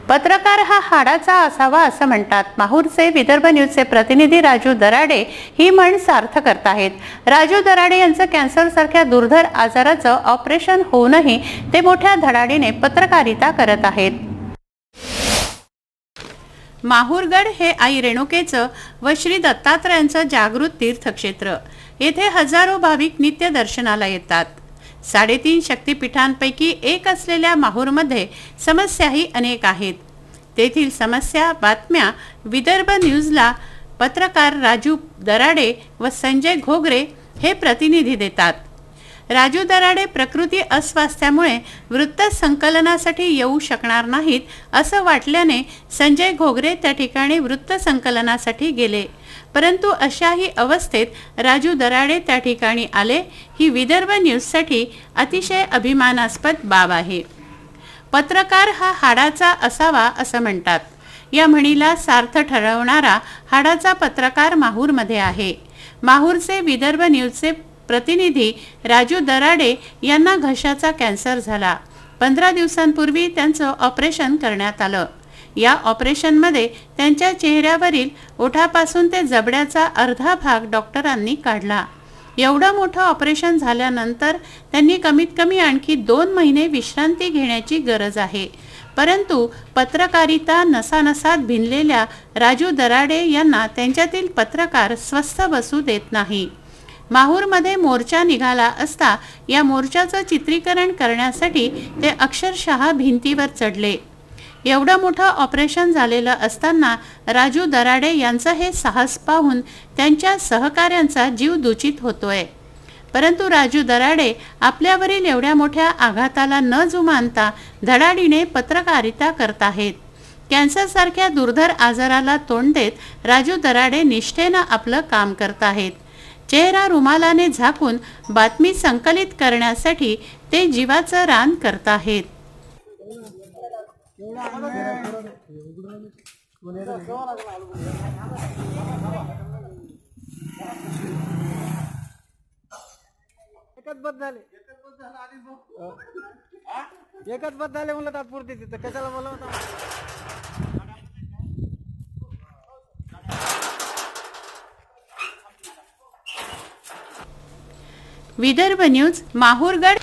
पत्रकार हा हाडाचा असावा असं म्हणतात। माहूरचे विदर्भ न्यूजचे प्रतिनिधी राजू दराडे ही म्हण सार्थ करत आहेत। राजू दराडे यांचं कॅन्सर सारख्या दुर्धर आजाराचं ऑपरेशन होऊनही ते मोठ्या धडाडीने पत्रकारिता करत आहेत। माहूरगड हे आई रेणुकेचं व श्री दत्तात्रयांचं जागृत तीर्थक्षेत्र। येथे हजारो भाविक नित्य दर्शनाला येतात। 3.5 शक्तिपीठांपैकी एक असलेल्या माहूरमध्ये समस्याही अनेक आहेत। तेथील समस्या बातम्या विदर्भ न्यूजला पत्रकार राजू दराडे व संजय घोगरे हे प्रतिनिधी देतात। राजू दराडे प्रकृती अस्वास्थ्यामुळे वृत्त संकलनासाठी येऊ शकणार नाहीत असं वाटल्याने संजय घोगरे त्या ठिकाणी वृत्त संकलनासाठी गेले, परंतु अशाही अवस्थेत राजू दराडे त्या ठिकाणी आले ही विदर्भ न्यूजसाठी अतिशय अभिमानास्पद बाब आहे। पत्रकार हा हाडाचा असावा असं म्हणतात। या म्हणीला सार्थ ठरवणारा हाडाचा पत्रकार माहूरमध्ये आहे। माहूरचे विदर्भ न्यूजचे प्रतिनिधी राजू दराडे यांना घशाचा कॅन्सर झाला। 15 दिवसांपूर्वी त्यांचं ऑपरेशन करण्यात आलं। या ऑपरेशनमध्ये त्यांच्या चेहऱ्यावरील ओठापासून ते जबड्याचा अर्धा भाग डॉक्टरांनी काढला। एवढं मोठं ऑपरेशन झाल्यानंतर त्यांनी कमीत कमी आणखी 2 महिने विश्रांती घेण्याची गरज आहे, परंतु पत्रकारिता नसानसात भिनलेल्या राजू दराडे यांना त्यांच्यातील पत्रकार स्वस्थ बसू देत नाही। माहूरमध्ये मोर्चा निघाला असता या मोर्चाचं चित्रीकरण करण्यासाठी ते अक्षरशः भिंतीवर चढले। एवढं मोठं ऑपरेशन झालेलं असताना राजू दराडे यांचं हे साहस पाहून त्यांच्या सहकाऱ्यांचा जीव दूषित होतोय, परंतु राजू दराडे आपल्यावरील एवढ्या मोठ्या आघाताला न जुमानता धडाडीने पत्रकारिता करत आहेत। कॅन्सर सारख्या दुर्धर आजाराला तोंड देत राजू दराडे निष्ठेनं आपलं काम करत आहेत। चेहरा रुमालाने झाकून बातमी संकलित करण्यासाठी ते जीवाचं रान करत आहेत। एकच बद झाले म्हणलं तात्पुरते तिथं कशाला बोलवता। विदर्भ न्यूज माहूरगड।